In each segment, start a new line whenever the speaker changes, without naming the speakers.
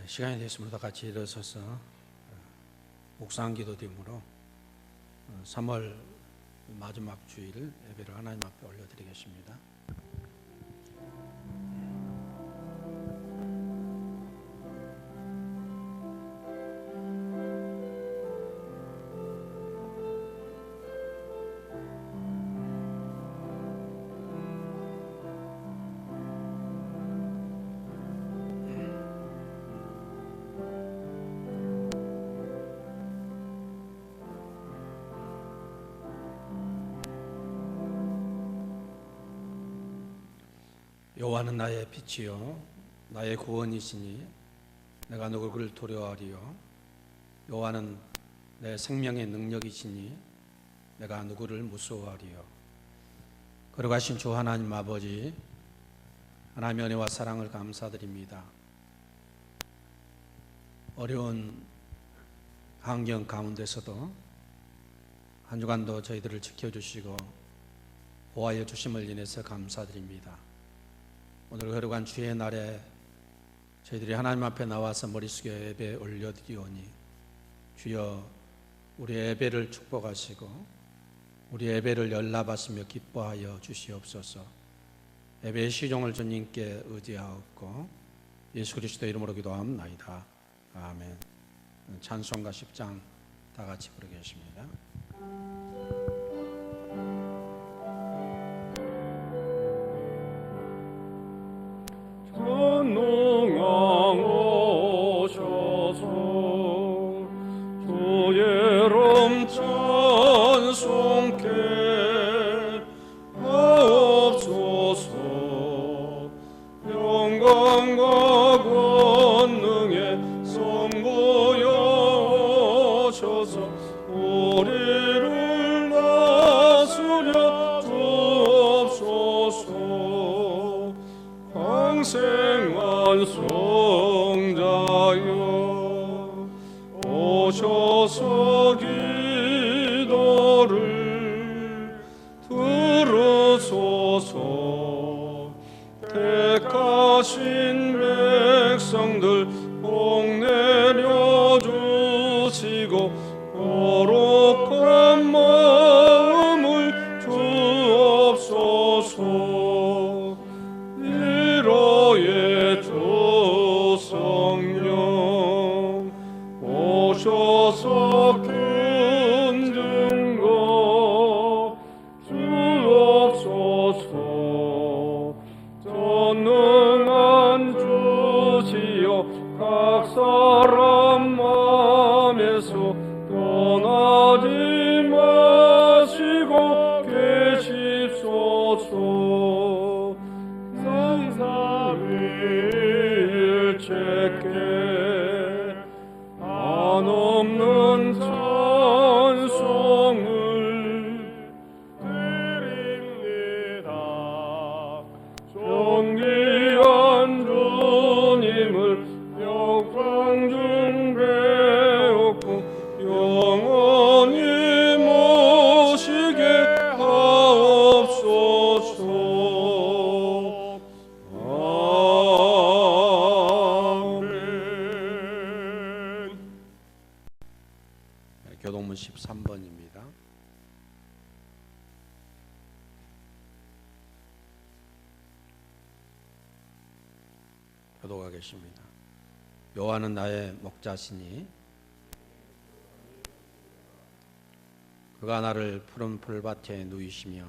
시간이 됐습니다. 같이 일어서서 묵상 기도팀으로 3월 마지막 주일 예배를 하나님 앞에 올려드리겠습니다. 여호와는 나의 빛이요 나의 구원이시니 내가 누구를 두려워하리요. 여호와는 내 생명의 능력이시니 내가 누구를 무서워하리요. 거룩하신 주 하나님 아버지, 하나님의 은혜와 사랑을 감사드립니다. 어려운 환경 가운데서도 한 주간도 저희들을 지켜주시고 보호하여 주심을 인해서 감사드립니다. 오늘 거룩한 주의 날에 저희들이 하나님 앞에 나와서 머리 숙여 예배 올려드리오니 주여 우리 예배를 축복하시고 우리 예배를 연락하시며 기뻐하여 주시옵소서. 예배의 시종을 주님께 의지하옵고 예수 그리스도 이름으로 기도합나이다. 아멘. 찬송가 10장 다 같이 부르겠습니다.
전능하오셔서 주의 이름 찬송케 하옵소서. 영광과 권능의 선구여 오셔서 우리를 다스려 주옵소서. 항생한 성자여 오셔서 기도를 들으소서. 택하신 백성들 복 내려주시고 거룩한 마음을 주옵소서. 위로의 주 성령 오셔서 큰 증거 주옵소서. 전능한 주시여 각 사람 마음에서 떠나지 마시고 계십소서. 삼삼일체께 한없는 찬송을 드립니다. 존귀한 주님을 영광 중에 얻고 영원히 모시게 하옵소서. 아멘.
교동문 13번입니다. 교독하겠습니다. 여호와는 나의 목자시니 그가 나를 푸른 풀밭에 누이시며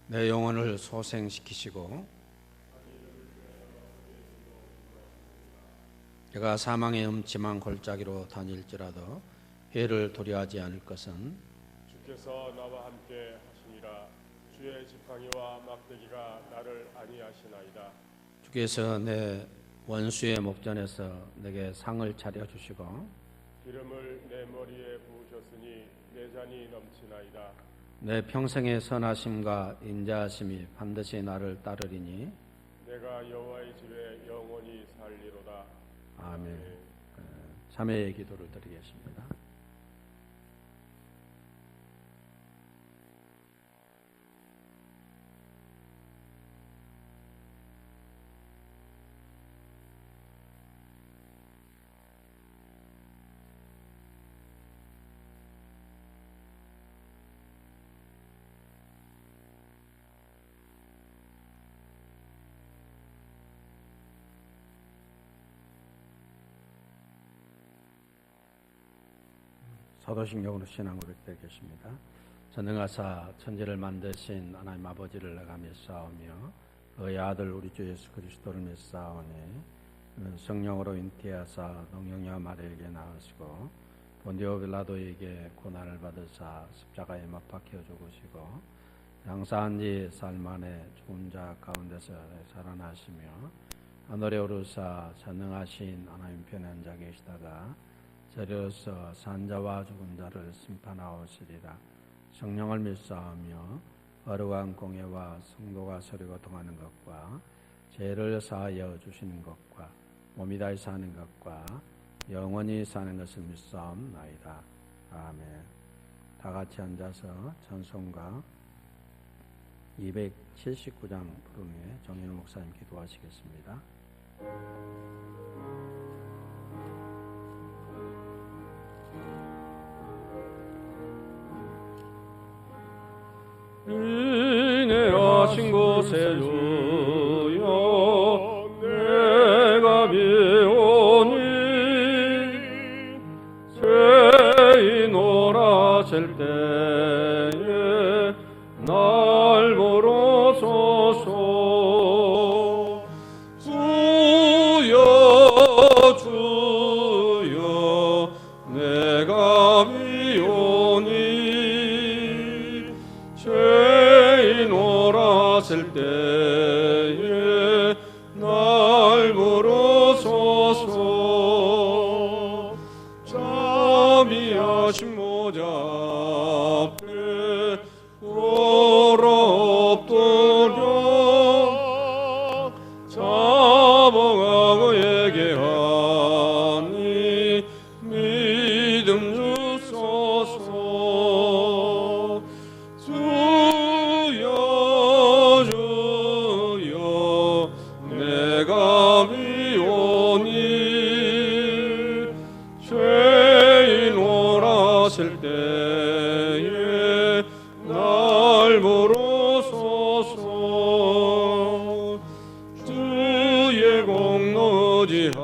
내 영혼을 소생시키시고 내가 사망의 음침한 골짜기로 다닐지라도 해를 두려워하지 않을 것은
주께서 나와 함께 하시니라. 주의 지팡이와 막대기가 나를 안위하시나이다.
주께서 내 원수의 목전에서 내게 상을 차려주시고
기름을 내 머리에 부으셨으니 내 잔이 넘치나이다.
내 평생의 선하심과 인자하심이 반드시 나를 따르리니
내가 여호와의 집에 영원히 살리로다.
아멘. 참회의 기도를 드리겠습니다. 사도신경으로 신앙 고백되어 계십니다. 전능하사 천지를 만드신 하나님 아버지를 내가 믿사오며 그의 아들 우리 주 예수 그리스도를 믿사오니 성령으로 잉태하사 농영녀 마리아에게 나으시고 본디오 빌라도에게 고난을 받으사 십자가에 못 박혀 죽으시고 장사한 지 사흘 만에 죽은 자 가운데서 살아나시며 하늘에 오르사 전능하신 하나님 편에 앉아 계시다가 저리로서 산자와 죽은 자를 심판하오시리라. 성령을 믿사오며 거룩한 공예와 성도가 서로 통하는 것과 죄를 사하여 주시는 것과 몸이 다히 사는 것과 영원히 사는 것을 믿사옵나이다. 아멘. 다 같이 앉아서 찬송가 279장 부르며 정현우 목사님 기도하시겠습니다.
인내하신 곳에 주여 내가 비오니 죄인 오라실 때에 날 보러 소서. 주여 주여 내가 비오니 죄인 오라실 때에 날 보러 소서. 자비하신 모자 앞에 엎드려 자복하고 얘기하니 믿음 주소서. 주여 주여 내가 비오니 죄인 오라실 때에 날 보러 소서. 주의 공로 의지하여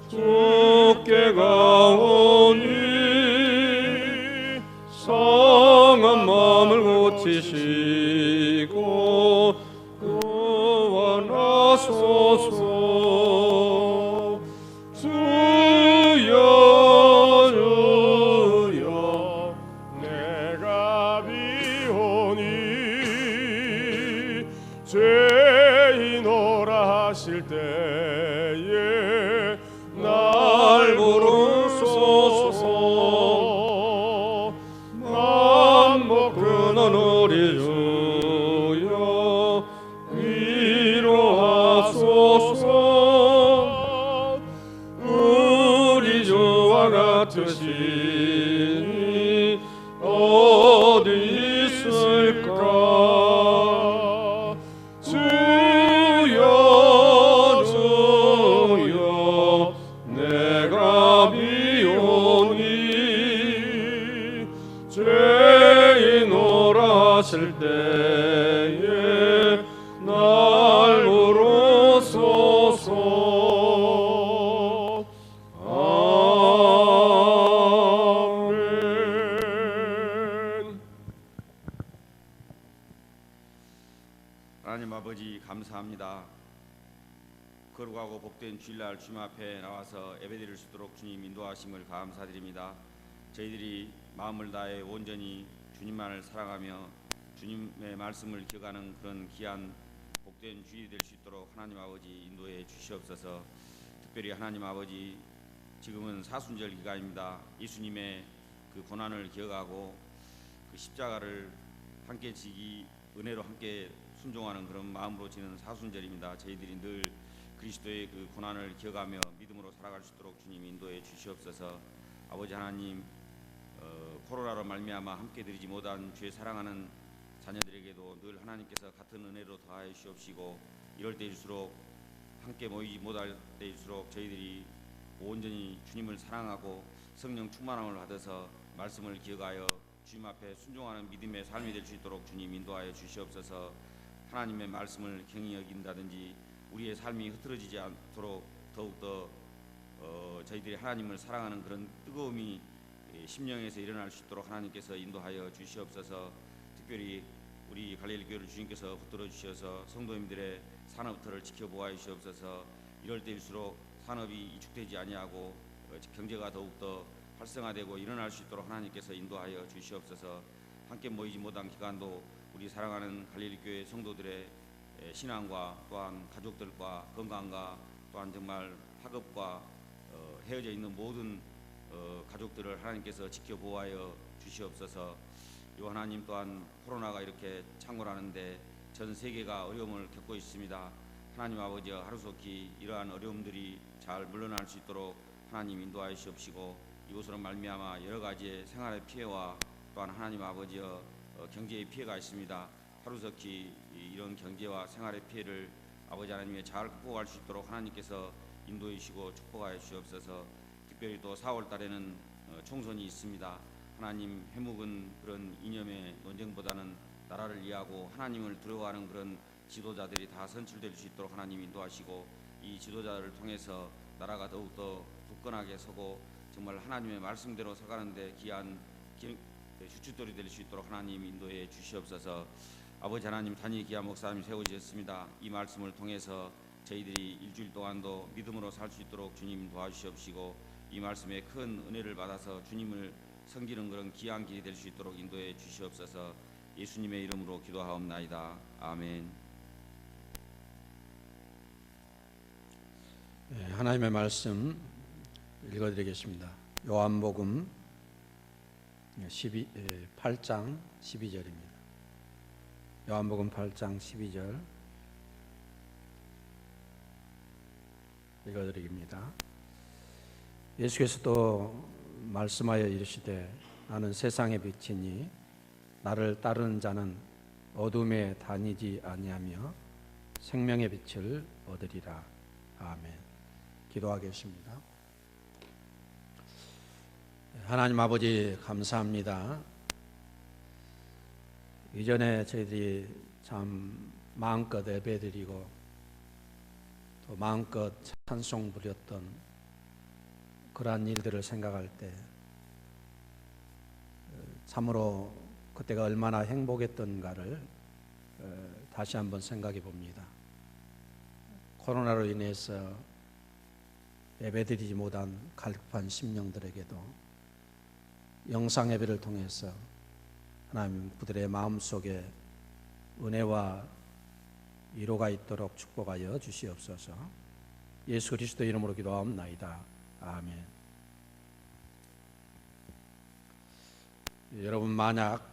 주께 가오니 상한 마음을 고치시고 구원하소서. 주여 주여 내가 비오니 죄인 오라 하실 때에 날 부르소서. 만복 근원 우리 주여 위로하소서. 우리 주와 같으시니 어디 있을까. 주여 주여 내가 비오니 죄인 오라실 때에 날 부르소서. 아멘.
하나님 아버지 감사합니다. 거룩하고 복된 주일날 주님 앞에 나와서 예배드릴 수 있도록 주님 인도하심을 감사드립니다. 저희들이 마음을 다해 온전히 주님만을 사랑하며 주님의 말씀을 기억하는 그런 귀한 복된 주일이 될 수 있도록 하나님 아버지 인도해 주시옵소서. 특별히 하나님 아버지 지금은 사순절 기간입니다. 예수님의 그 고난을 기억하고 그 십자가를 함께 지기 은혜로 함께 순종하는 그런 마음으로 지는 사순절입니다. 저희들이 늘 그리스도의 그 고난을 기억하며 믿음으로 살아갈 수 있도록 주님 인도해 주시옵소서. 아버지 하나님 코로나로 말미암아 함께 드리지 못한 주의 사랑하는 자녀들에게도 늘 하나님께서 같은 은혜로 더하여 주시옵시고 이럴 때일수록 함께 모이지 못할 때일수록 저희들이 온전히 주님을 사랑하고 성령 충만함을 받아서 말씀을 기억하여 주님 앞에 순종하는 믿음의 삶이 될 수 있도록 주님 인도하여 주시옵소서. 하나님의 말씀을 경히 여긴다든지 우리의 삶이 흐트러지지 않도록 더욱더 저희들이 하나님을 사랑하는 그런 뜨거움이 심령에서 일어날 수 있도록 하나님께서 인도하여 주시옵소서. 특별히 우리 갈릴리 교회를 주님께서 붙들어 주셔서 성도님들의 산업터를 지켜보아 주시옵소서. 이럴 때일수록 산업이 이축되지 아니하고 경제가 더욱더 활성화되고 일어날 수 있도록 하나님께서 인도하여 주시옵소서. 함께 모이지 못한 기간도 우리 사랑하는 갈릴리 교회 성도들의 신앙과 또한 가족들과 건강과 또한 정말 학업과 헤어져 있는 모든 가족들을 하나님께서 지켜보아여 주시옵소서. 요 하나님 또한 코로나가 이렇게 창궐하는데 전 세계가 어려움을 겪고 있습니다. 하나님 아버지 하루속히 이러한 어려움들이 잘 물러날 수 있도록 하나님 인도하여 주시옵시고 이것으로 말미암아 여러 가지의 생활의 피해와 또한 하나님 아버지여 경제의 피해가 있습니다. 하루속히 이런 경제와 생활의 피해를 아버지 하나님의 잘 극복할 수 있도록 하나님께서 인도해 주시고 축복하여 주시옵소서. 특별히 또 4월 달에는 총선이 있습니다. 하나님 해묵은 그런 이념의 논쟁보다는 나라를 이해하고 하나님을 두려워하는 그런 지도자들이 다 선출될 수 있도록 하나님 인도하시고 이 지도자들을 통해서 나라가 더욱더 굳건하게 서고 정말 하나님의 말씀대로 서가는데 귀한 주춧돌이 될 수 있도록 하나님 인도해 주시옵소서. 아버지 하나님 단위 귀한 목사님 세우셨습니다. 이 말씀을 통해서 저희들이 일주일 동안도 믿음으로 살 수 있도록 주님 도와주시옵시고 이 말씀에 큰 은혜를 받아서 주님을 섬기는 그런 귀한 길이 될 수 있도록 인도해 주시옵소서. 예수님의 이름으로 기도하옵나이다. 아멘.
하나님의 말씀 읽어드리겠습니다. 요한복음 8장 12절입니다. 요한복음 8장 12절 읽어드립니다. 예수께서 또 말씀하여 이르시되 나는 세상의 빛이니 나를 따르는 자는 어둠에 다니지 아니하며 생명의 빛을 얻으리라. 아멘. 기도하겠습니다. 하나님 아버지 감사합니다. 이전에 저희들이 참 마음껏 예배드리고 또 마음껏 찬송 부렸던 그러한 일들을 생각할 때 참으로 그때가 얼마나 행복했던가를 다시 한번 생각해 봅니다. 코로나로 인해서 예배드리지 못한 갈급한 심령들에게도 영상 예배를 통해서 하나님 그들의 마음속에 은혜와 위로가 있도록 축복하여 주시옵소서. 예수 그리스도 이름으로 기도하옵나이다. 아멘. 여러분 만약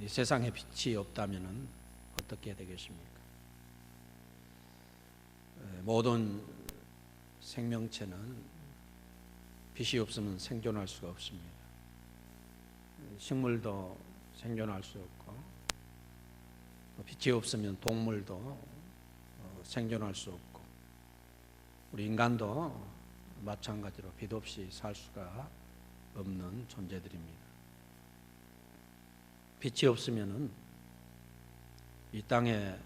이 세상에 빛이 없다면 어떻게 되겠습니까? 모든 생명체는 빛이 없으면 생존할 수가 없습니다. 식물도 생존할 수 없고 빛이 없으면 동물도 생존할 수 없고 우리 인간도 마찬가지로 빛 없이 살 수가 없는 존재들입니다. 빛이 없으면은 이 땅의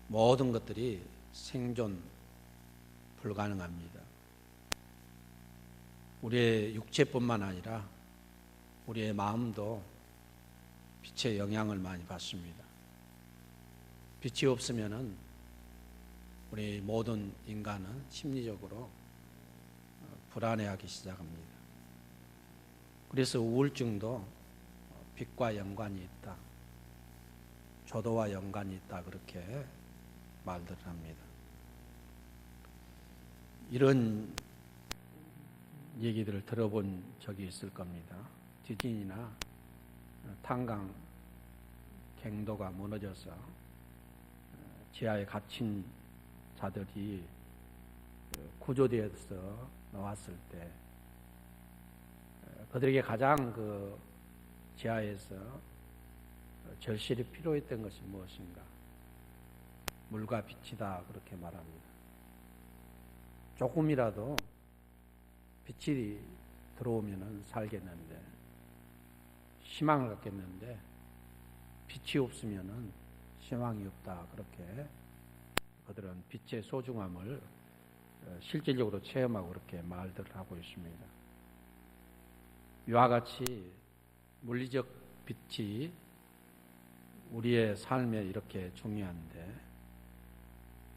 모든 것들이 생존 불가능합니다. 우리의 육체뿐만 아니라 우리의 마음도 빛의 영향을 많이 받습니다. 빛이 없으면은 우리 모든 인간은 심리적으로 불안해하기 시작합니다. 그래서 우울증도 빛과 연관이 있다, 조도와 연관이 있다 그렇게 말들 합니다. 이런 얘기들을 들어본 적이 있을 겁니다. 지진이나 탄강 갱도가 무너져서 지하에 갇힌 자들이 구조되어서 나왔을 때 그들에게 가장 그 지하에서 절실히 필요했던 것이 무엇인가? 물과 빛이다 그렇게 말합니다. 조금이라도 빛이 들어오면 살겠는데 희망을 갖겠는데 빛이 없으면 희망이 없다 그렇게 그들은 빛의 소중함을 실질적으로 체험하고 그렇게 말들을 하고 있습니다. 이와 같이 물리적 빛이 우리의 삶에 이렇게 중요한데,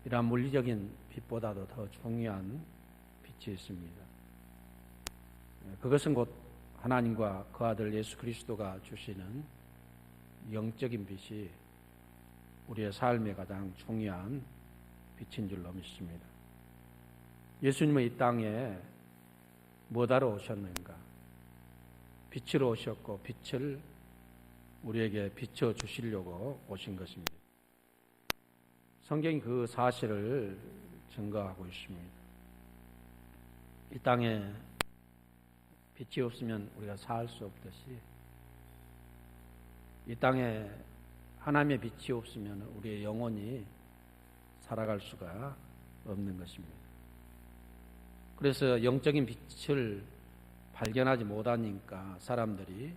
이러한 물리적인 빛보다도 더 중요한 빛이 있습니다. 그것은 곧 하나님과 그 아들 예수 그리스도가 주시는 영적인 빛이 우리의 삶에 가장 중요한 빛인 줄로 믿습니다. 예수님은 이 땅에 뭐하러 오셨는가? 빛으로 오셨고 빛을 우리에게 비춰주시려고 오신 것입니다. 성경이 그 사실을 증거하고 있습니다. 이 땅에 빛이 없으면 우리가 살 수 없듯이, 이 땅에 하나님의 빛이 없으면 우리의 영혼이 살아갈 수가 없는 것입니다. 그래서 영적인 빛을 발견하지 못하니까 사람들이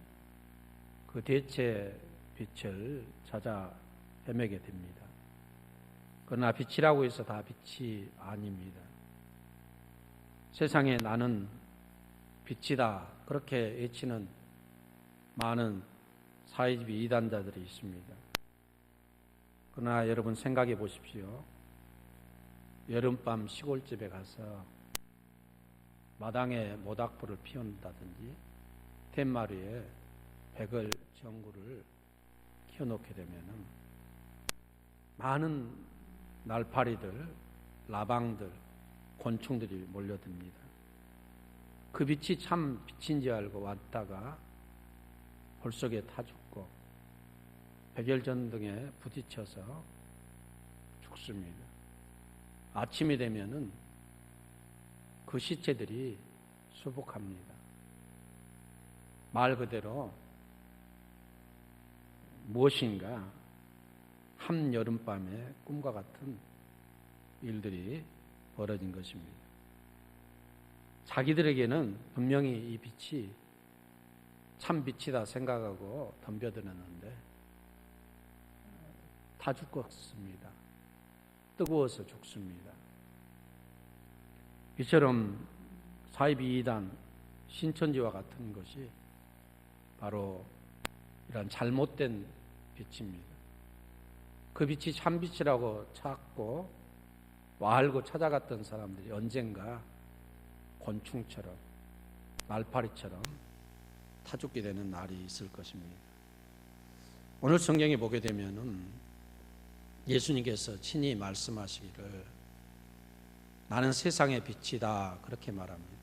그 대체 빛을 찾아 헤매게 됩니다. 그러나 빛이라고 해서 다 빛이 아닙니다. 세상에 나는 빛이다 그렇게 외치는 많은 사이비 이단자들이 있습니다. 그러나 여러분 생각해 보십시오. 여름밤 시골집에 가서 마당에 모닥불을 피운다든지 툇마루에 백을 전구를 켜놓게 되면은 많은 날파리들, 라방들, 곤충들이 몰려듭니다. 그 빛이 참 빛인지 알고 왔다가 불 속에 타 죽고 백열전등에 부딪혀서 죽습니다. 아침이 되면은 그 시체들이 수북합니다. 말 그대로 무엇인가 한여름밤에 꿈과 같은 일들이 벌어진 것입니다. 자기들에게는 분명히 이 빛이 참 빛이다 생각하고 덤벼드는데 다 죽었습니다. 뜨거워서 죽습니다. 이처럼 사이비 이단, 신천지와 같은 것이 바로 이런 잘못된 빛입니다. 그 빛이 참 빛이라고 찾고 알고 찾아갔던 사람들이 언젠가 곤충처럼 날파리처럼 타 죽게 되는 날이 있을 것입니다. 오늘 성경에 보게 되면은 예수님께서 친히 말씀하시기를 나는 세상의 빛이다 그렇게 말합니다.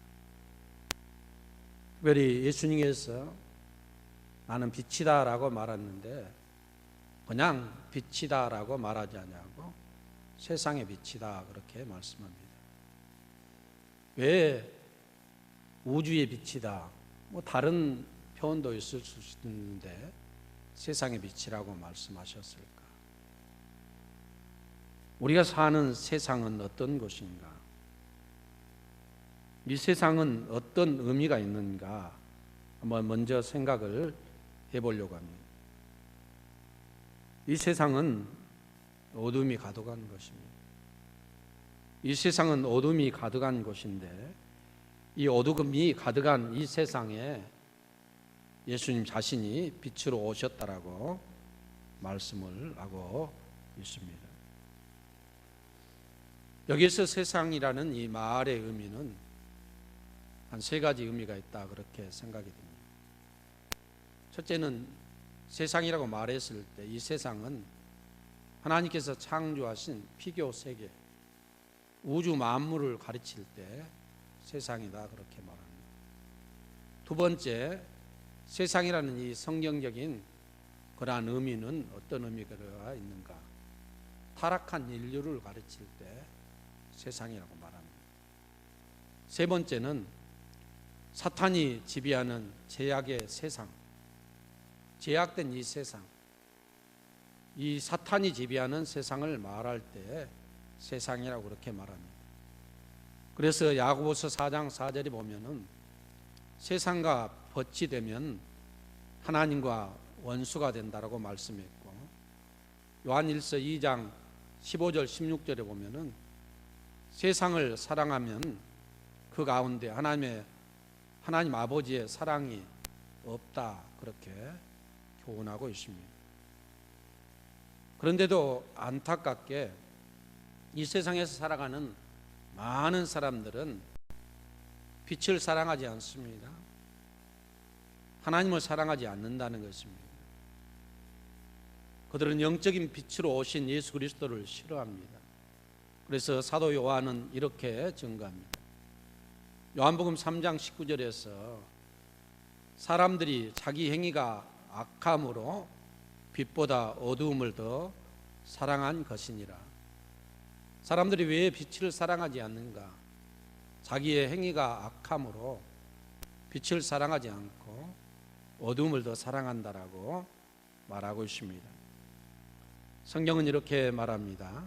특별히 예수님께서 나는 빛이다 라고 말했는데 그냥 빛이다 라고 말하지 않냐고 세상의 빛이다 그렇게 말씀합니다. 왜 우주의 빛이다 뭐 다른 표현도 있을 수 있는데 세상의 빛이라고 말씀하셨을까? 우리가 사는 세상은 어떤 곳인가? 이 세상은 어떤 의미가 있는가? 한번 먼저 생각을 해보려고 합니다. 이 세상은 어둠이 가득한 것입니다. 이 세상은 어둠이 가득한 곳인데 이 어둠이 가득한 이 세상에 예수님 자신이 빛으로 오셨다라고 말씀을 하고 있습니다. 여기서 세상이라는 이 말의 의미는 한 세 가지 의미가 있다 그렇게 생각이 됩니다. 첫째는 세상이라고 말했을 때 이 세상은 하나님께서 창조하신 피교 세계, 우주 만물을 가르칠 때 세상이다 그렇게 말합니다. 두 번째, 세상이라는 이 성경적인 그러한 의미는 어떤 의미가 있는가? 타락한 인류를 가르칠 때 세상이라고 말합니다. 세 번째는 사탄이 지배하는 죄악의 세상, 죄악된 이 세상, 이 사탄이 지배하는 세상을 말할 때 세상이라고 그렇게 말합니다. 그래서 야고보서 4장 4절에 보면은 세상과 벗이 되면 하나님과 원수가 된다라고 말씀했고, 요한일서 2장 15절 16절에 보면은 세상을 사랑하면 그 가운데 하나님 아버지의 사랑이 없다, 그렇게 교훈하고 있습니다. 그런데도 안타깝게 이 세상에서 살아가는 많은 사람들은 빛을 사랑하지 않습니다. 하나님을 사랑하지 않는다는 것입니다. 그들은 영적인 빛으로 오신 예수 그리스도를 싫어합니다. 그래서 사도 요한은 이렇게 증거합니다. 요한복음 3장 19절에서 사람들이 자기 행위가 악함으로 빛보다 어두움을 더 사랑한 것이니라. 사람들이 왜 빛을 사랑하지 않는가? 자기의 행위가 악함으로 빛을 사랑하지 않고 어두움을 더 사랑한다라고 말하고 있습니다. 성경은 이렇게 말합니다.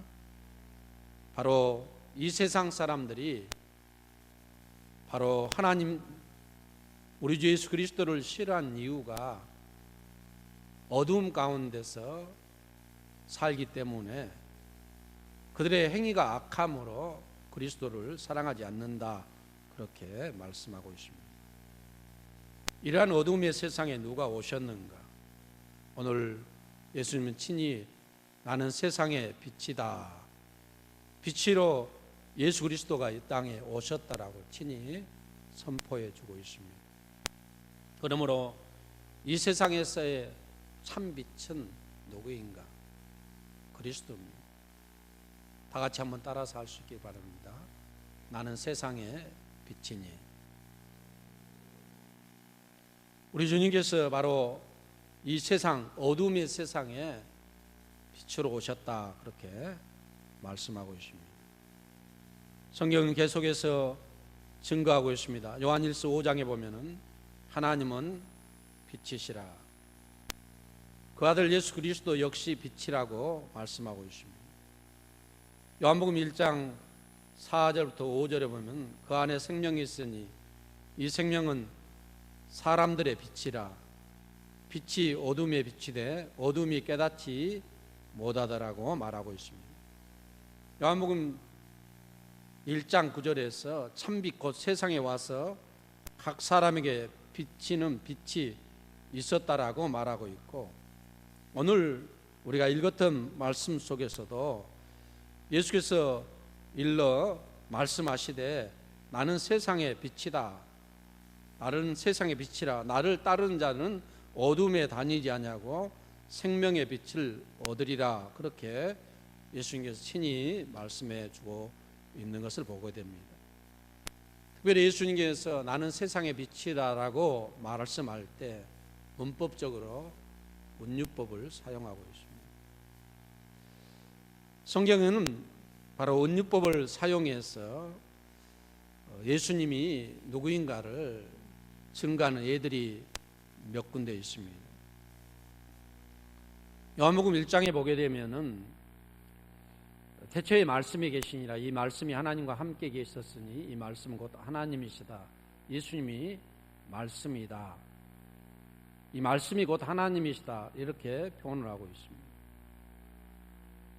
바로 이 세상 사람들이 바로 하나님 우리 주 예수 그리스도를 싫어한 이유가 어두움 가운데서 살기 때문에 그들의 행위가 악함으로 그리스도를 사랑하지 않는다, 그렇게 말씀하고 있습니다. 이러한 어두움의 세상에 누가 오셨는가? 오늘 예수님은 친히 나는 세상의 빛이다, 빛으로 예수 그리스도가 이 땅에 오셨다라고 친히 선포해 주고 있습니다. 그러므로 이 세상에서의 참 빛은 누구인가? 그리스도입니다. 다 같이 한번 따라서 할 수 있길 바랍니다. 나는 세상의 빛이니. 우리 주님께서 바로 이 세상, 어둠의 세상에 빛으로 오셨다, 그렇게 말씀하고 있습니다. 성경은 계속해서 증거하고 있습니다. 요한일서 5장에 보면은 하나님은 빛이시라. 그 아들 예수 그리스도 역시 빛이라고 말씀하고 있습니다. 요한복음 1장 4절부터 5절에 보면 그 안에 생명이 있으니 이 생명은 사람들의 빛이라. 빛이 어둠에 비치되 어둠이 깨닫지 못하더라고 말하고 있습니다. 요한복음 1장 9절에서 참빛 곧 세상에 와서 각 사람에게 비치는 빛이 있었다라고 말하고 있고, 오늘 우리가 읽었던 말씀 속에서도 예수께서 일러 말씀하시되 나는 세상의 빛이다, 나는 세상의 빛이라. 나를 따르는 자는 어둠에 다니지 아니하고 생명의 빛을 얻으리라. 그렇게 예수님께서 친히 말씀해 주고 있는 것을 보게 됩니다. 특별히 예수님께서 나는 세상의 빛이다라고 말씀할 때 문법적으로 은유법을 사용하고 있습니다. 성경에는 바로 은유법을 사용해서 예수님이 누구인가를 증거하는 예들이 몇 군데 있습니다. 요한복음 1장에 보게 되면은 태초에 말씀이 계시니라. 이 말씀이 하나님과 함께 계셨으니 이 말씀은 곧 하나님이시다. 예수님이 말씀이다. 이 말씀이 곧 하나님이시다. 이렇게 표현을 하고 있습니다.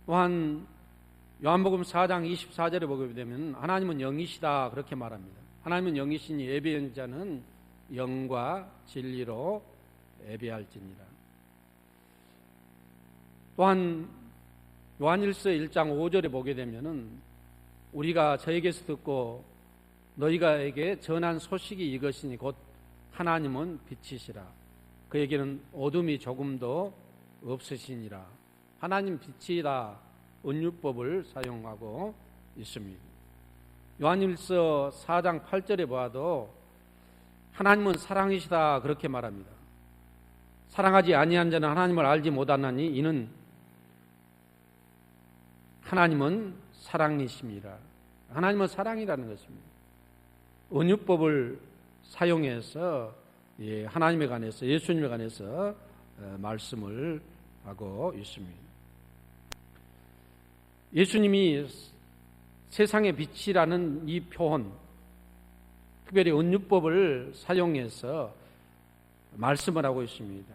또한 요한복음 4장 24절에 보게 되면 하나님은 영이시다, 그렇게 말합니다. 하나님은 영이시니 예배하는 자는 영과 진리로 예배할지니라. 또한 요한일서 1장 5절에 보게 되면은 우리가 저에게서 듣고 너희가에게 전한 소식이 이것이니 곧 하나님은 빛이시라. 그에게는 어둠이 조금도 없으시니라. 하나님 빛이다, 은유법을 사용하고 있습니다. 요한일서 4장 8절에 보아도 하나님은 사랑이시다, 그렇게 말합니다. 사랑하지 아니한 자는 하나님을 알지 못하나니 이는 하나님은 사랑이십니다. 하나님은 사랑이라는 것입니다. 은유법을 사용해서 하나님에 관해서, 예수님에 관해서 말씀을 하고 있습니다. 예수님이 세상의 빛이라는 이 표현, 특별히 은유법을 사용해서 말씀을 하고 있습니다.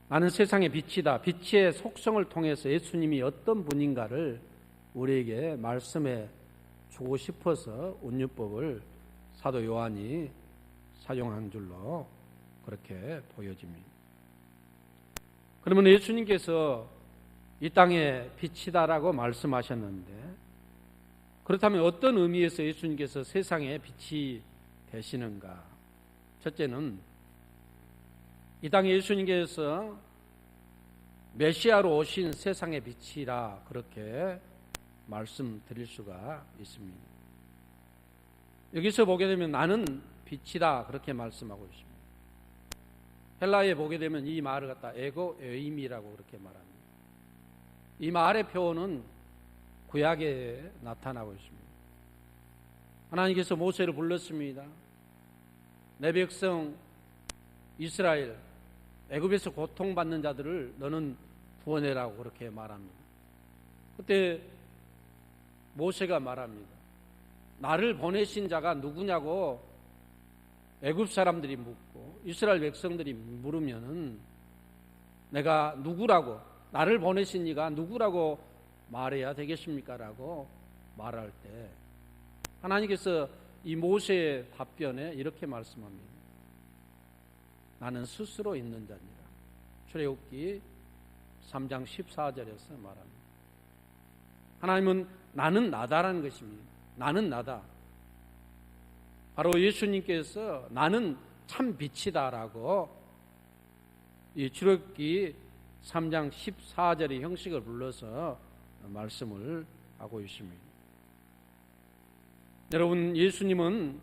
나는 세상의 빛이다. 빛의 속성을 통해서 예수님이 어떤 분인가를 우리에게 말씀해 주고 싶어서 운율법을 사도 요한이 사용한 줄로 그렇게 보여집니다. 그러면 예수님께서 이 땅에 빛이다라고 말씀하셨는데, 그렇다면 어떤 의미에서 예수님께서 세상에 빛이 되시는가? 첫째는 이 땅에 예수님께서 메시아로 오신 세상의 빛이라 그렇게 말씀드릴 수가 있습니다. 여기서 보게 되면 나는 빛이다 그렇게 말씀하고 있습니다. 헬라에 보게 되면 이 말을 갖다 에고 에임이라고 그렇게 말합니다. 이 말의 표현은 구약에 나타나고 있습니다. 하나님께서 모세를 불렀습니다. 내 백성 이스라엘 애굽에서 고통받는 자들을 너는 구원해라고 그렇게 말합니다. 그때 모세가 말합니다. 나를 보내신 자가 누구냐고 애굽 사람들이 묻고 이스라엘 백성들이 물으면은 내가 누구라고, 나를 보내신 이가 누구라고 말해야 되겠습니까? 라고 말할 때 하나님께서 이 모세의 답변에 이렇게 말씀합니다. 나는 스스로 있는 자니라. 출애굽기 3장 14절에서 말합니다. 하나님은 나는 나다라는 것입니다. 나는 나다. 바로 예수님께서 나는 참 빛이다라고 이 출애굽기 3장 14절의 형식을 불러서 말씀을 하고 있습니다. 여러분, 예수님은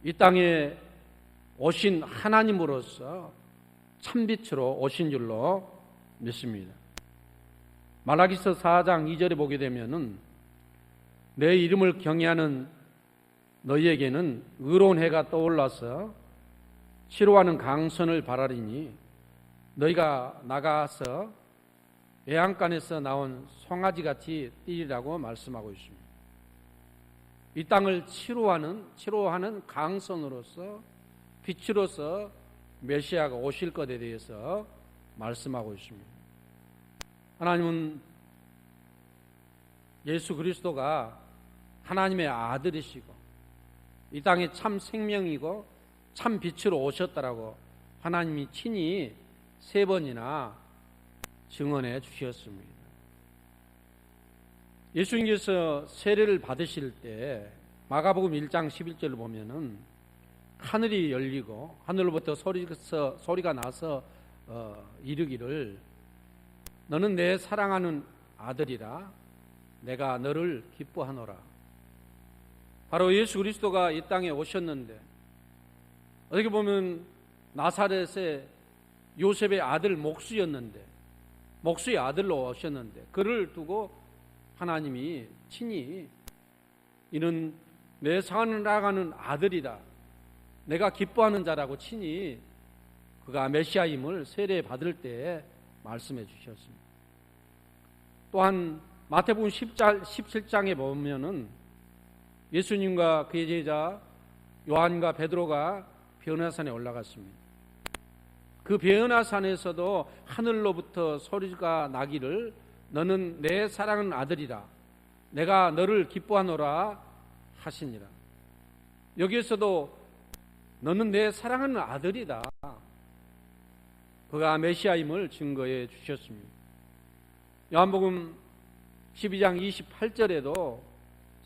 이 땅에 오신 하나님으로서 참빛으로 오신 줄로 믿습니다. 말라기서 4장 2절에 보게 되면은 내 이름을 경외하는 너희에게는 의로운 해가 떠올라서 치료하는 강선을 바라리니 너희가 나가서 외양간에서 나온 송아지같이 뛰리라고 말씀하고 있습니다. 이 땅을 치료하는 강선으로서 빛으로서 메시아가 오실 것에 대해서 말씀하고 있습니다. 하나님은 예수 그리스도가 하나님의 아들이시고 이 땅에 참 생명이고 참 빛으로 오셨다라고 하나님이 친히 3번이나 증언해 주셨습니다. 예수님께서 세례를 받으실 때 마가복음 1장 11절을 보면은 하늘이 열리고 하늘로부터 소리가 나서 이르기를 너는 내 사랑하는 아들이라 내가 너를 기뻐하노라. 바로 예수 그리스도가 이 땅에 오셨는데 어떻게 보면 나사렛의 요셉의 아들 목수였는데 목수의 아들로 오셨는데 그를 두고 하나님이 친히 이는 내 사랑하는 아들이다, 내가 기뻐하는 자라고 친히 그가 메시아임을 세례 받을 때 말씀해 주셨습니다. 또한 마태복음 17장에 보면은 예수님과 그의 제자 요한과 베드로가 변화산에 올라갔습니다. 그 변화산에서도 하늘로부터 소리가 나기를 너는 내 사랑하는 아들이라 내가 너를 기뻐하노라 하시니라. 여기에서도 너는 내 사랑하는 아들이다, 그가 메시아임을 증거해 주셨습니다. 요한복음 12장 28절에도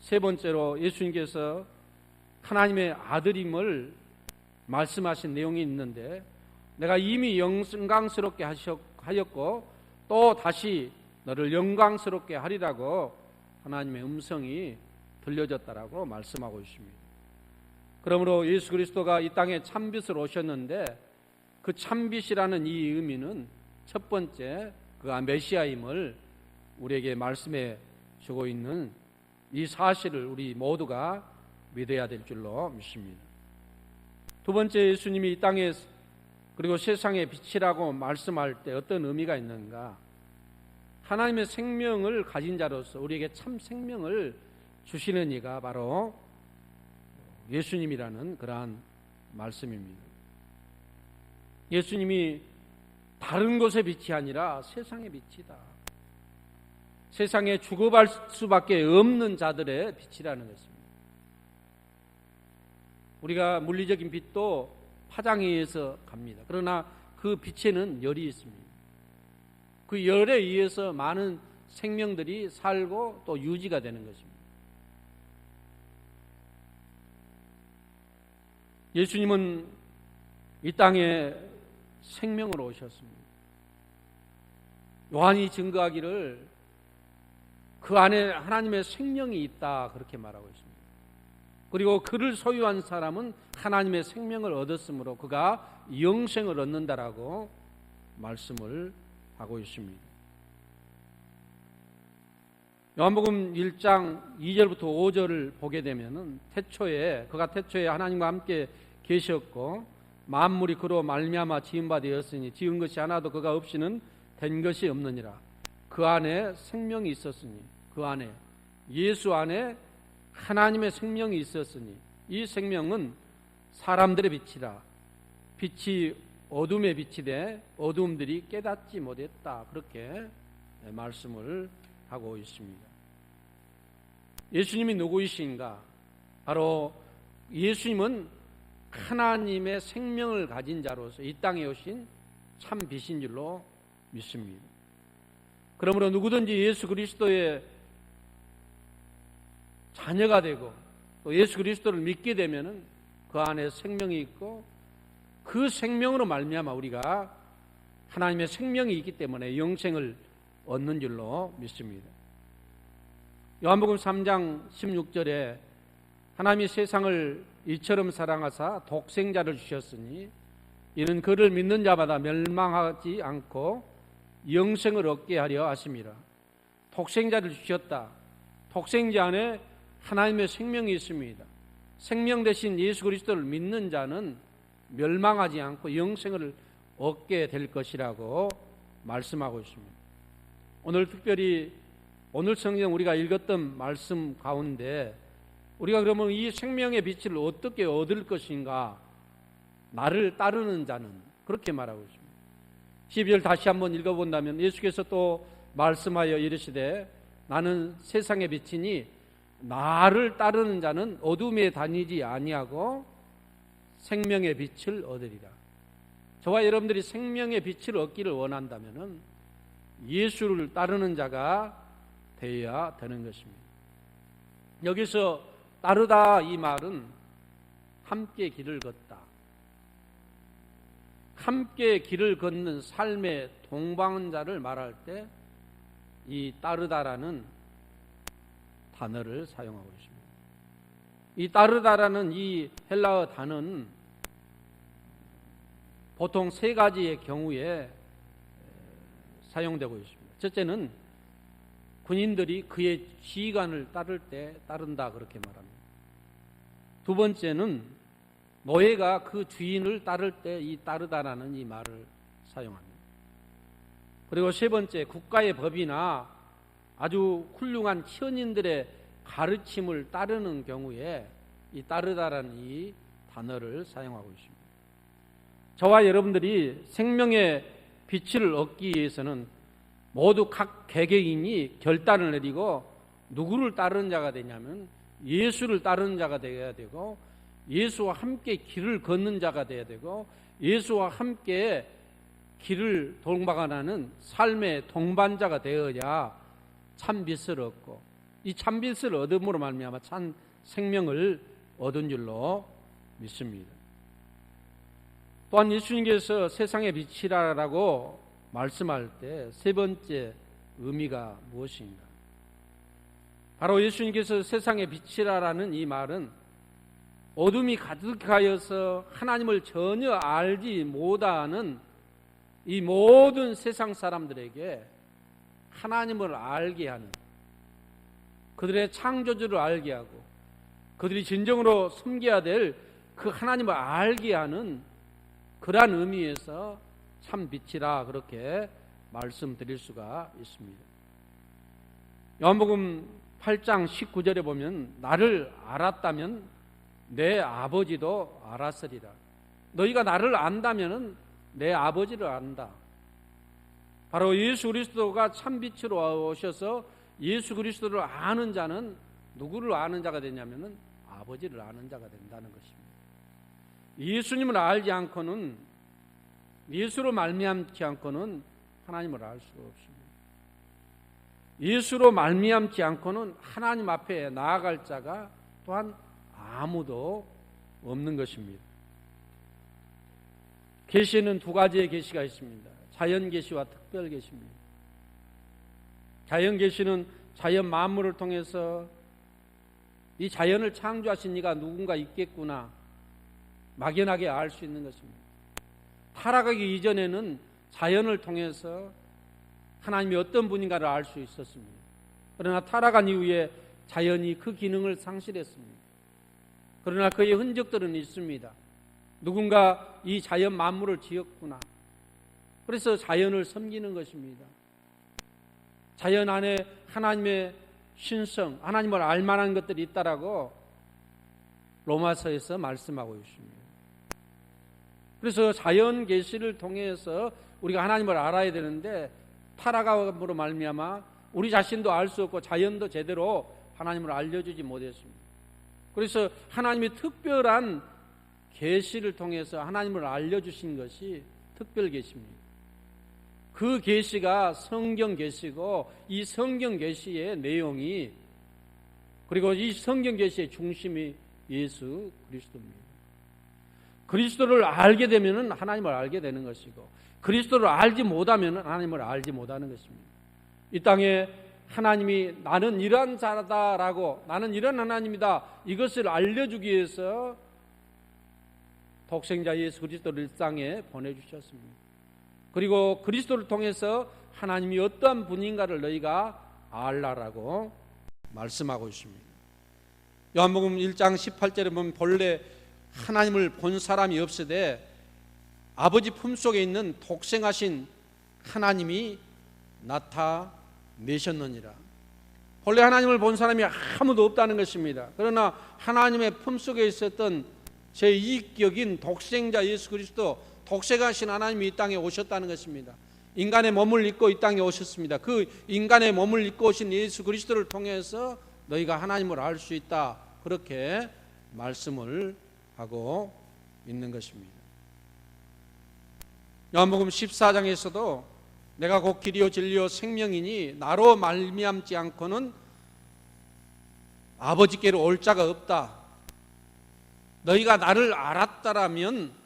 3번째로 예수님께서 하나님의 아들임을 말씀하신 내용이 있는데 내가 이미 영광스럽게 하였고 또 다시 너를 영광스럽게 하리라고 하나님의 음성이 들려졌다라고 말씀하고 있습니다. 그러므로 예수 그리스도가 이 땅에 참빛으로 오셨는데 그 참빛이라는 이 의미는 첫 번째 그가 메시아임을 우리에게 말씀해 주고 있는 이 사실을 우리 모두가 믿어야 될 줄로 믿습니다. 두 번째, 예수님이 이 땅에 그리고 세상의 빛이라고 말씀할 때 어떤 의미가 있는가? 하나님의 생명을 가진 자로서 우리에게 참 생명을 주시는 이가 바로 예수님이라는 그러한 말씀입니다. 예수님이 다른 곳의 빛이 아니라 세상의 빛이다. 세상에 죽어갈 수밖에 없는 자들의 빛이라는 것입니다. 우리가 물리적인 빛도 파장에 의해서 갑니다. 그러나 그 빛에는 열이 있습니다. 그 열에 의해서 많은 생명들이 살고 또 유지가 되는 것입니다. 예수님은 이 땅에 생명으로 오셨습니다. 요한이 증거하기를 그 안에 하나님의 생명이 있다 그렇게 말하고 있습니다. 그리고 그를 소유한 사람은 하나님의 생명을 얻었으므로 그가 영생을 얻는다라고 말씀을 하고 있습니다. 요한복음 1장 2절부터 5절을 보게 되면은 그가 태초에 하나님과 함께 계셨고 만물이 그로 말미암아 지은 바 되었으니 지은 것이 하나도 그가 없이는 된 것이 없느니라. 그 안에 생명이 있었으니 그 안에 예수 안에 하나님의 생명이 있었으니 이 생명은 사람들의 빛이라. 빛이 어둠의 빛이 돼 어둠들이 깨닫지 못했다. 그렇게 말씀을 하고 있습니다. 예수님이 누구이신가? 바로 예수님은 하나님의 생명을 가진 자로서 이 땅에 오신 참 빛인 줄로 믿습니다. 그러므로 누구든지 예수 그리스도의 자녀가 되고 또 예수 그리스도를 믿게 되면은 그 안에 생명이 있고 그 생명으로 말미암아 우리가 하나님의 생명이 있기 때문에 영생을 얻는 줄로 믿습니다. 요한복음 3장 16절에 하나님이 세상을 이처럼 사랑하사 독생자를 주셨으니 이는 그를 믿는 자마다 멸망하지 않고 영생을 얻게 하려 하심이라. 독생자를 주셨다. 독생자 안에 하나님의 생명이 있습니다. 생명 대신 예수 그리스도를 믿는 자는 멸망하지 않고 영생을 얻게 될 것이라고 말씀하고 있습니다. 오늘 특별히 오늘 성경 우리가 읽었던 말씀 가운데 우리가 그러면 이 생명의 빛을 어떻게 얻을 것인가? 나를 따르는 자는 그렇게 말하고 있습니다. 12절 다시 한번 읽어본다면 예수께서 또 말씀하여 이르시되 나는 세상의 빛이니 나를 따르는 자는 어둠에 다니지 아니하고 생명의 빛을 얻으리라. 저와 여러분들이 생명의 빛을 얻기를 원한다면 예수를 따르는 자가 되어야 되는 것입니다. 여기서 따르다 이 말은 함께 길을 걷다. 함께 길을 걷는 삶의 동반자를 말할 때 이 따르다라는 단어를 사용하고 있습니다. 이 따르다라는 이 헬라어 단어는 보통 세 가지의 경우에 사용되고 있습니다. 첫째는 군인들이 그의 지휘관을 따를 때 따른다 그렇게 말합니다. 두 번째는 노예가 그 주인을 따를 때 이 따르다라는 이 말을 사용합니다. 그리고 세 번째, 국가의 법이나 아주 훌륭한 치언인들의 가르침을 따르는 경우에 이 따르다라는 이 단어를 사용하고 있습니다. 저와 여러분들이 생명의 빛을 얻기 위해서는 모두 각 개개인이 결단을 내리고 누구를 따르는 자가 되냐면 예수를 따르는 자가 되어야 되고 예수와 함께 길을 걷는 자가 되어야 되고 예수와 함께 길을 동반하는 삶의 동반자가 되어야 참빛을 얻고 이 참빛을 얻음으로 말미암아 참 생명을 얻은 줄로 믿습니다. 또한 예수님께서 세상의 빛이라고 말씀할 때 세 번째 의미가 무엇인가? 바로 예수님께서 세상의 빛이라는 이 말은 어둠이 가득하여서 하나님을 전혀 알지 못하는 이 모든 세상 사람들에게 하나님을 알게 하는, 그들의 창조주를 알게 하고 그들이 진정으로 섬겨야 될 그 하나님을 알게 하는 그러한 의미에서 참 빛이라 그렇게 말씀드릴 수가 있습니다. 요한복음 8장 19절에 보면 나를 알았다면 내 아버지도 알았으리라. 너희가 나를 안다면 내 아버지를 안다. 바로 예수 그리스도가 참 빛으로 오셔서 예수 그리스도를 아는 자는 누구를 아는 자가 되냐면은 아버지를 아는 자가 된다는 것입니다. 예수님을 알지 않고는, 예수로 말미암지 않고는 하나님을 알 수가 없습니다. 예수로 말미암지 않고는 하나님 앞에 나아갈 자가 또한 아무도 없는 것입니다. 계시는 두 가지의 계시가 있습니다. 자연 계시와 특별 계시입니다. 자연 계시는 자연 만물을 통해서 이 자연을 창조하신 이가 누군가 있겠구나 막연하게 알 수 있는 것입니다. 타락하기 이전에는 자연을 통해서 하나님이 어떤 분인가를 알 수 있었습니다. 그러나 타락한 이후에 자연이 그 기능을 상실했습니다. 그러나 그의 흔적들은 있습니다. 누군가 이 자연 만물을 지었구나. 그래서 자연을 섬기는 것입니다. 자연 안에 하나님의 신성, 하나님을 알만한 것들이 있다라고 로마서에서 말씀하고 있습니다. 그래서 자연 계시를 통해서 우리가 하나님을 알아야 되는데 타락함으로 말미암아 우리 자신도 알 수 없고 자연도 제대로 하나님을 알려주지 못했습니다. 그래서 하나님의 특별한 계시를 통해서 하나님을 알려주신 것이 특별 계시입니다. 그 계시가 성경 계시고 이 성경 계시의 내용이, 그리고 이 성경 계시의 중심이 예수 그리스도입니다. 그리스도를 알게 되면 하나님을 알게 되는 것이고, 그리스도를 알지 못하면 하나님을 알지 못하는 것입니다. 이 땅에 하나님이 나는 이러한 자다라고, 나는 이런 하나님이다, 이것을 알려주기 위해서 독생자 예수 그리스도를 땅에 보내주셨습니다. 그리고 그리스도를 통해서 하나님이 어떠한 분인가를 너희가 알라라고 말씀하고 있습니다. 요한복음 1장 18절에 보면 본래 하나님을 본 사람이 없으되 아버지 품속에 있는 독생하신 하나님이 나타내셨느니라. 본래 하나님을 본 사람이 아무도 없다는 것입니다. 그러나 하나님의 품속에 있었던 제2격인 독생자 예수 그리스도, 독생하신 하나님이 이 땅에 오셨다는 것입니다. 인간의 몸을 입고 이 땅에 오셨습니다. 그 인간의 몸을 입고 오신 예수 그리스도를 통해서 너희가 하나님을 알 수 있다, 그렇게 말씀을 하고 있는 것입니다. 요한복음 14장에서도 내가 곧 길이요 진리요 생명이니 나로 말미암지 않고는 아버지께로 올 자가 없다. 너희가 나를 알았다라면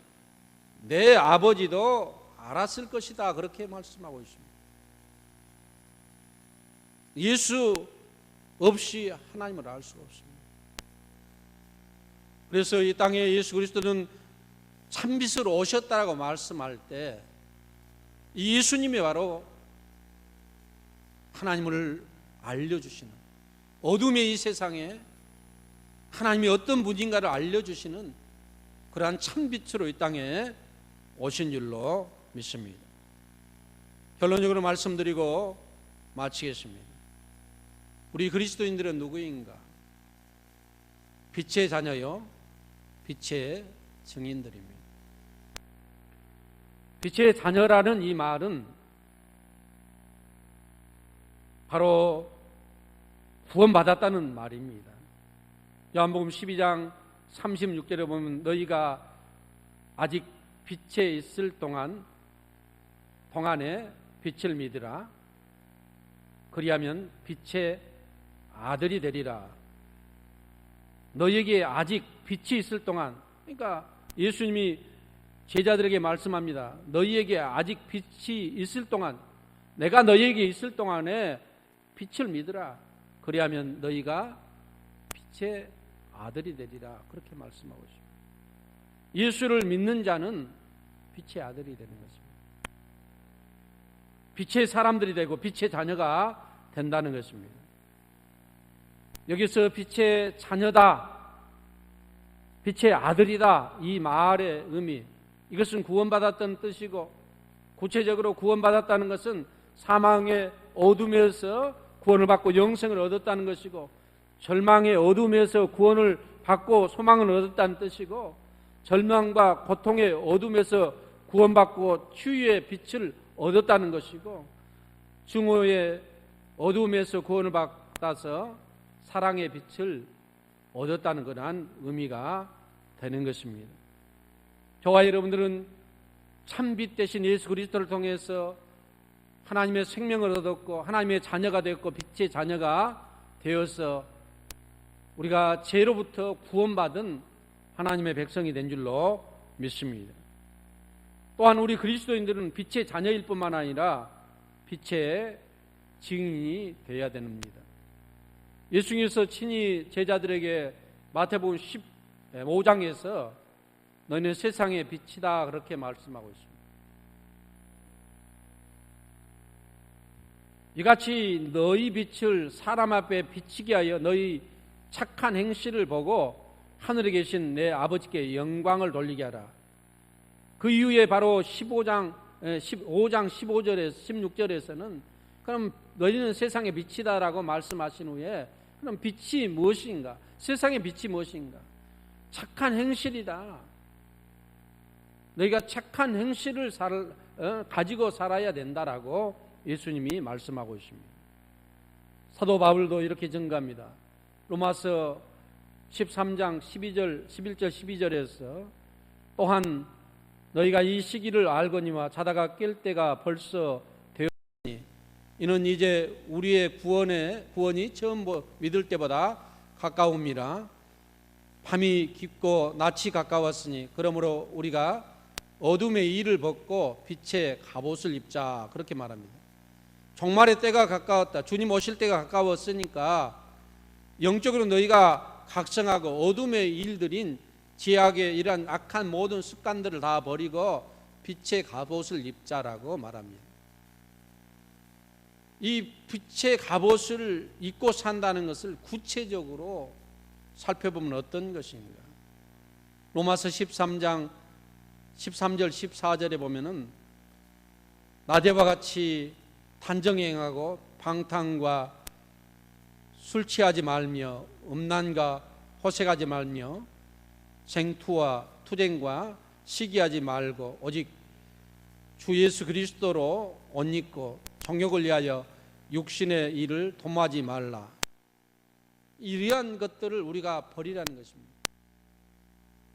내 아버지도 알았을 것이다, 그렇게 말씀하고 있습니다. 예수 없이 하나님을 알 수가 없습니다. 그래서 이 땅에 예수 그리스도는 참빛으로 오셨다라고 말씀할 때 이 예수님이 바로 하나님을 알려주시는, 어둠의 이 세상에 하나님이 어떤 분인가를 알려주시는 그러한 참빛으로 이 땅에 오신 줄로 믿습니다. 결론적으로 말씀드리고 마치겠습니다. 우리 그리스도인들은 누구인가? 빛의 자녀요, 빛의 증인들입니다. 빛의 자녀라는 이 말은 바로 구원받았다는 말입니다. 요한복음 12장 36절에 보면 너희가 아직 빛에 있을 동안에 빛을 믿으라. 그리하면 빛의 아들이 되리라. 너희에게 아직 빛이 있을 동안, 그러니까 예수님이 제자들에게 말씀합니다. 너희에게 아직 빛이 있을 동안, 내가 너희에게 있을 동안에 빛을 믿으라. 그리하면 너희가 빛의 아들이 되리라, 그렇게 말씀하고 있습니다. 예수를 믿는 자는 빛의 아들이 되는 것입니다. 빛의 사람들이 되고 빛의 자녀가 된다는 것입니다. 여기서 빛의 자녀다, 빛의 아들이다, 이 말의 의미, 이것은 구원받았다는 뜻이고, 구체적으로 구원받았다는 것은 사망의 어둠에서 구원을 받고 영생을 얻었다는 것이고, 절망의 어둠에서 구원을 받고 소망을 얻었다는 뜻이고, 절망과 고통의 어둠에서 구원받고 치유의 빛을 얻었다는 것이고, 증오의 어두움에서 구원을 받아서 사랑의 빛을 얻었다는 그러한 의미가 되는 것입니다. 저와 여러분들은 참빛 대신 예수 그리스도를 통해서 하나님의 생명을 얻었고 하나님의 자녀가 되었고 빛의 자녀가 되어서 우리가 죄로부터 구원받은 하나님의 백성이 된 줄로 믿습니다. 또한 우리 그리스도인들은 빛의 자녀일 뿐만 아니라 빛의 증인이 되어야 됩니다. 예수님께서 친히 제자들에게 마태복음 15장에서 너희는 세상의 빛이다 그렇게 말씀하고 있습니다. 이같이 너희 빛을 사람 앞에 비치게 하여 너희 착한 행실을 보고 하늘에 계신 내 아버지께 영광을 돌리게 하라. 그 이후에 바로 15장 15절에서 16절에서는 그럼 너희는 세상의 빛이다라고 말씀하신 후에 그럼 빛이 무엇인가? 세상의 빛이 무엇인가? 착한 행실이다. 너희가 착한 행실을 가지고 살아야 된다라고 예수님이 말씀하고 있습니다. 사도 바울도 이렇게 증가합니다. 로마서 13장 11절 12절에서 또한 너희가 이 시기를 알거니와 자다가 깰 때가 벌써 되었으니 이는 이제 우리의 구원이 처음 믿을 때보다 가까움이라. 밤이 깊고 낮이 가까웠으니 그러므로 우리가 어둠의 일을 벗고 빛의 갑옷을 입자 그렇게 말합니다. 종말의 때가 가까웠다. 주님 오실 때가 가까웠으니까 영적으로 너희가 각성하고 어둠의 일들인 죄악의 이러한 악한 모든 습관들을 다 버리고 빛의 갑옷을 입자라고 말합니다. 이 빛의 갑옷을 입고 산다는 것을 구체적으로 살펴보면 어떤 것인가? 로마서 13장 13절 14절에 보면은 낮에와 같이 단정행하고 방탕과 술 취하지 말며 음란과 호색하지 말며 쟁투와 투쟁과 시기하지 말고 오직 주 예수 그리스도로 옷 입고 정욕을 위하여 육신의 일을 도모하지 말라. 이러한 것들을 우리가 버리라는 것입니다.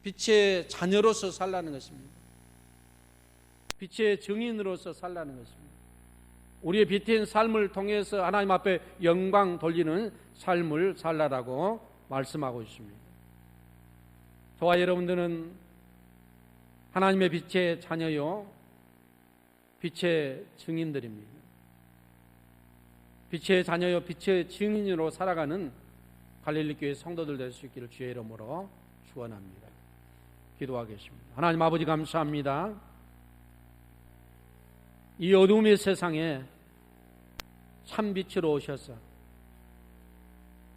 빛의 자녀로서 살라는 것입니다. 빛의 증인으로서 살라는 것입니다. 우리의 빛인 삶을 통해서 하나님 앞에 영광 돌리는 삶을 살라라고 말씀하고 있습니다. 저와 여러분들은 하나님의 빛의 자녀요 빛의 증인들입니다. 빛의 자녀요 빛의 증인으로 살아가는 갈릴리 교회 성도들 될 수 있기를 주의 이름으로 축원합니다. 기도하겠습니다. 하나님 아버지 감사합니다. 이 어둠의 세상에 참 빛으로 오셔서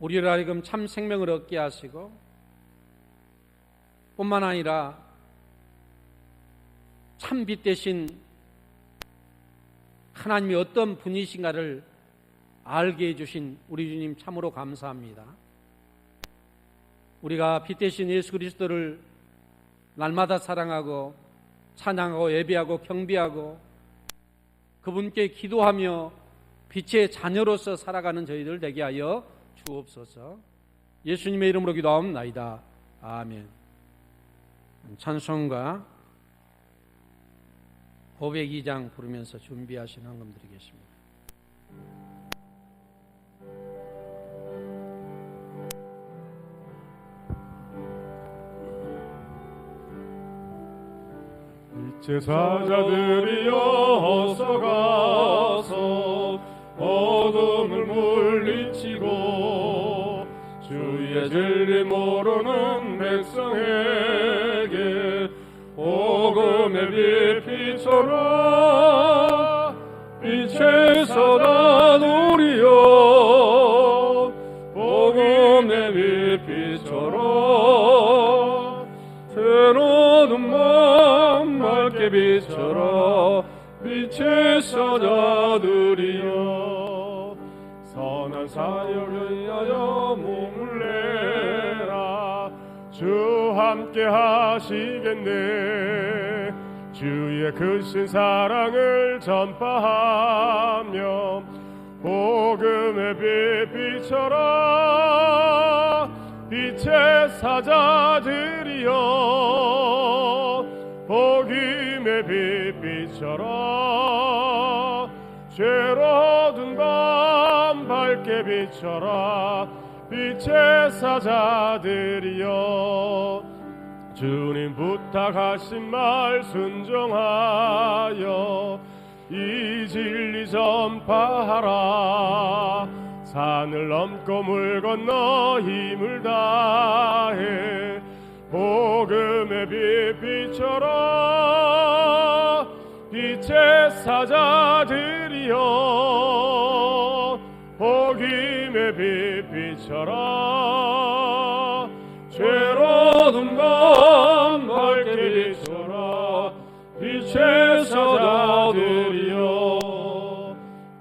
우리를 하여금 참 생명을 얻게 하시고 뿐만 아니라 참 빛 대신 하나님이 어떤 분이신가를 알게 해주신 우리 주님 참으로 감사합니다. 우리가 빛 대신 예수 그리스도를 날마다 사랑하고 찬양하고 예배하고 경배하고 그분께 기도하며 빛의 자녀로서 살아가는 저희들 되게 하여 주옵소서. 예수님의 이름으로 기도하옵나이다. 아멘. 찬송가 502장 부르면서 준비하시는 헌금 드리겠습니다.
제사자들이여 어서 가서 어둠을 물리치고 주의 진리 모르는 백성에게 복음의 빛비춰라. 빛에서 나누리여 복음의 빛비춰라. 새로운 마음 맑게 비춰라. 빛에서 나누리여 선한 사역을 위하여 몸을 내라. 주 함께 하시겠네. 주의 크신 사랑을 전파하며 복음 복음의 빛 비춰라 빛의 사자들이여 복음의 빛 비춰라 죄로 든 밤 밝게 비춰라 빛의 사자들이여 주님 부탁하신 말 순종하여 이 진리 전파하라 산을 넘고 물 건너 힘을 다해 복음의 빛 비춰라 빛의 사자들이여 복음의 빛 비춰라 죄로 든 밤 밝게 비춰라 빛의 사자들이여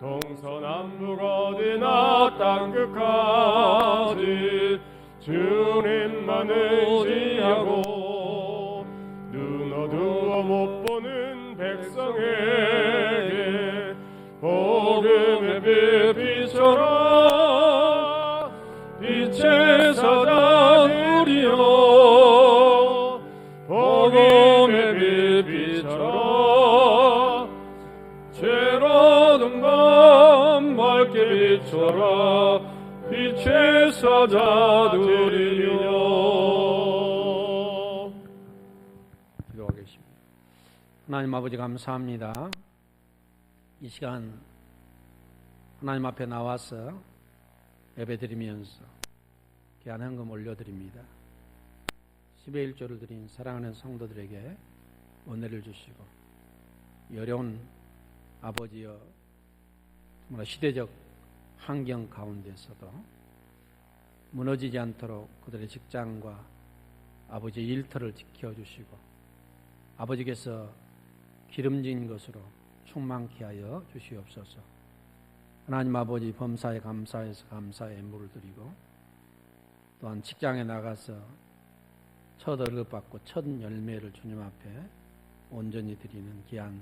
동서남북 어디나 땅끝까지 주님만 의지하고 눈 어두워 못 보는 백성에게 복음의 빛 비춰라 빛의 사자들이여 복음의 빛 비춰라 죄로 든 밤 밝게 비춰라 빛의 사자들이여.
기도하겠습니다. 하나님 아버지 감사합니다. 이 시간 하나님 앞에 나와서 예배드리면서 귀한 헌금 올려드립니다. 10의 1조를 드린 사랑하는 성도들에게 은혜를 주시고 어려운 아버지여 정말 시대적 환경 가운데서도 무너지지 않도록 그들의 직장과 아버지의 일터를 지켜주시고 아버지께서 기름진 것으로 충만케 하여 주시옵소서. 하나님 아버지 범사에 감사해서 감사의 예물을 드리고 또한 직장에 나가서 첫 월급 받고 첫 열매를 주님 앞에 온전히 드리는 귀한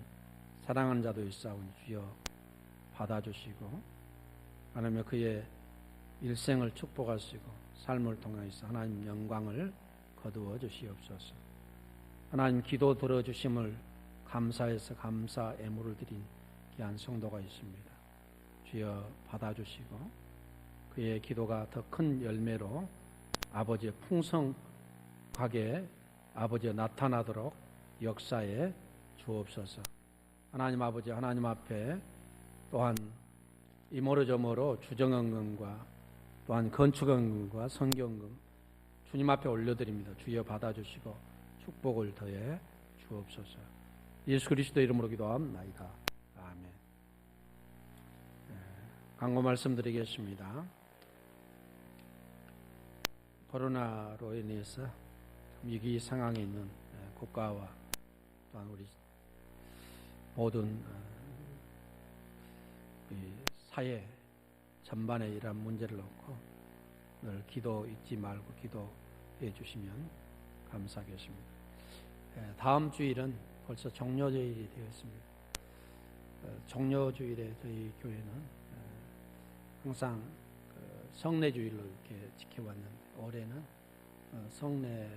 사랑하는 자도 있사오니 주여 받아주시고 하나님 그의 일생을 축복하시고 삶을 통해서 하나님 영광을 거두어 주시옵소서. 하나님 기도 들어주심을 감사해서 감사 예물을 드린 귀한 성도가 있습니다. 주여 받아주시고 그의 기도가 더 큰 열매로 아버지의 풍성하게 아버지가 나타나도록 역사에 주옵소서. 하나님 아버지 하나님 앞에 또한 이모저모로 주정헌금과 또한 건축헌금과 성경금 주님 앞에 올려드립니다. 주여 받아주시고 축복을 더해 주옵소서. 예수 그리스도 이름으로 기도합나이다. 아멘. 강고 말씀드리겠습니다. 코로나로 인해서 위기 상황에 있는 국가와 또한 우리 모든 사회 전반에 이러한 문제를 놓고 늘 기도 잊지 말고 기도해 주시면 감사하겠습니다. 다음 주일은 벌써 종료주일이 되었습니다. 종료주일에 저희 교회는 항상 성례주일로 이렇게 지켜왔는데 올해는 성례를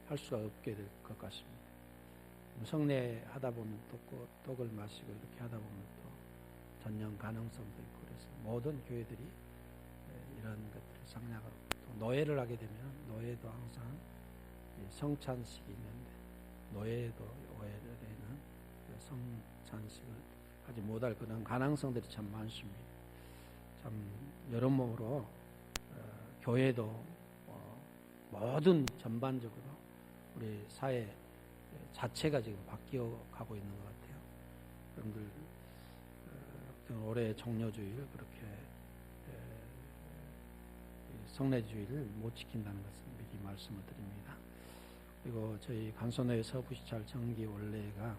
할 수가 없게 될 것 같습니다. 성례 하다 보면 떡을 마시고 이렇게 하다 보면 또 전염 가능성도 있고 그래서 모든 교회들이 이런 것들을 상냥하고 또 노예를 하게 되면 노예도 항상 성찬식이 있는데 노예도 올해는 성찬식을 하지 못할 그런 가능성들이 참 많습니다. 참 여러모로 교회도 모든 전반적으로 우리 사회 자체가 지금 바뀌어가고 있는 것 같아요. 여러분들 올해 종료주일 그렇게 성례주일을 못 지킨다는 것을 미리 말씀을 드립니다. 그리고 저희 간선회 서부시찰 정기 원례가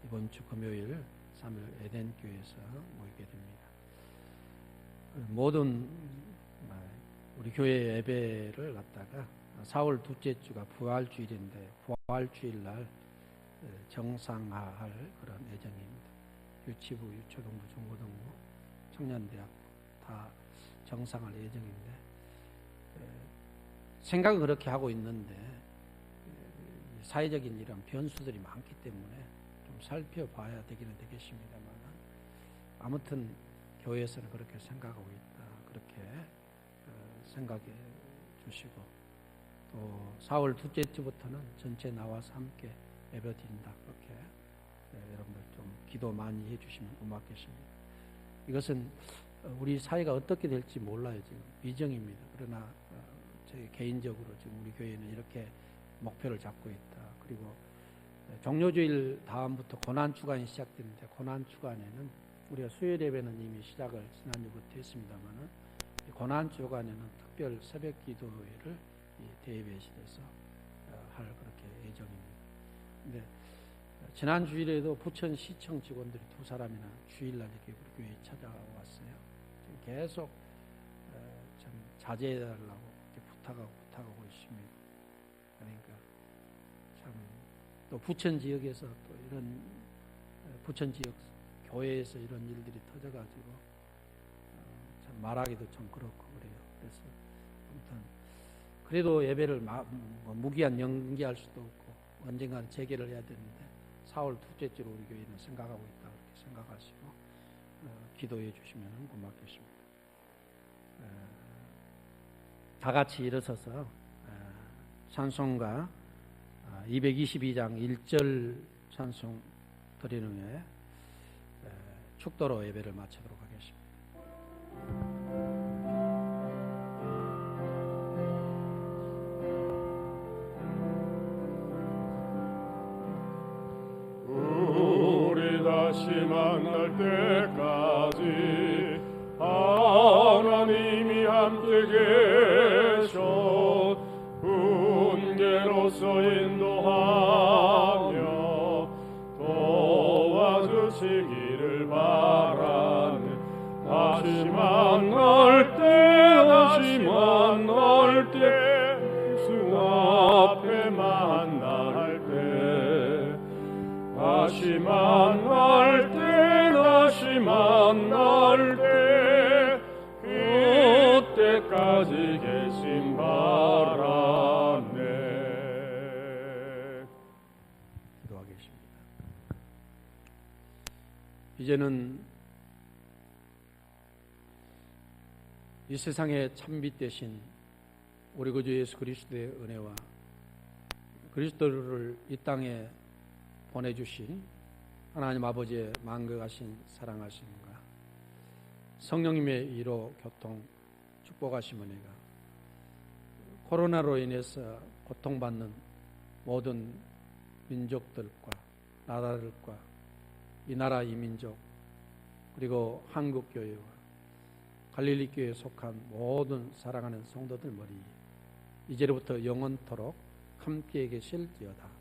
이번 주 금요일 3일 에덴교회에서 모이게 됩니다. 모든 우리 교회 예배를 갖다가 4월 둘째 주가 부활주일인데 부활주일 날 정상화할 그런 예정입니다. 유치부, 유초등부, 중고등부, 청년대학 다 정상할 예정인데 생각은 그렇게 하고 있는데 사회적인 이런 변수들이 많기 때문에 좀 살펴봐야 되기는 되겠습니다만 아무튼 교회에서는 그렇게 생각하고 있다. 그렇게 생각해 주시고 또 4월 둘째 주부터는 전체 나와서 함께 예배드린다. 그렇게 여러분들 좀 기도 많이 해주시면 고맙겠습니다. 이것은 우리 사회가 어떻게 될지 몰라요. 지금 미정입니다. 그러나 저희 개인적으로 지금 우리 교회는 이렇게 목표를 잡고 있다. 그리고 종료주일 다음부터 고난주간이 시작되는데 고난주간에는 우리가 수요일 예배는 이미 시작을 지난주부터 했습니다만은 고난주간에는 특별 새벽 기도회를 대예배실에서 할 그렇게 예정입니다. 근데 지난 주일에도 부천시청 직원들이 2사람이나 주일날 이렇게 우리 교회에 찾아왔어요. 지금 계속 좀 자제해달라고 이렇게 부탁하고 있습니다. 그러니까 참 또 부천 지역에서 또 이런 부천 지역 교회에서 이런 일들이 터져가지고 참 말하기도 좀 그렇고 그래요. 그래서 아무튼 그래도 예배를 무기한 연기할 수도 없고 언젠가는 재개를 해야 되는데 4월 둘째 주로 우리 교회는 생각하고 있다 그렇게 생각하시고 기도해 주시면 고맙겠습니다. 다 같이 일어서서 찬송가 222장 1절 찬송 드리는 후에 축도로 예배를 마치도록 하겠습니다.
우리 다시 만날 때까지 하나님이 함께 계셔 훈계로서 인도하며 도와주시기를 바라네. 다시 만날 때 주 앞에 만날 때 다시 만날 때 그때까지 계심 바라네.
기도하겠습니다. 이제는 이 세상의 참빛 대신 우리 구주 예수 그리스도의 은혜와 그리스도를 이 땅에 보내주신 하나님 아버지의 만극하신 사랑하심과 성령님의 위로 교통 축복하심 은혜가 코로나로 인해서 고통받는 모든 민족들과 나라들과 이 나라 이민족 그리고 한국교회와 갈릴리 교회에 속한 모든 사랑하는 성도들 머리 이제로부터 영원토록 함께 계실지어다.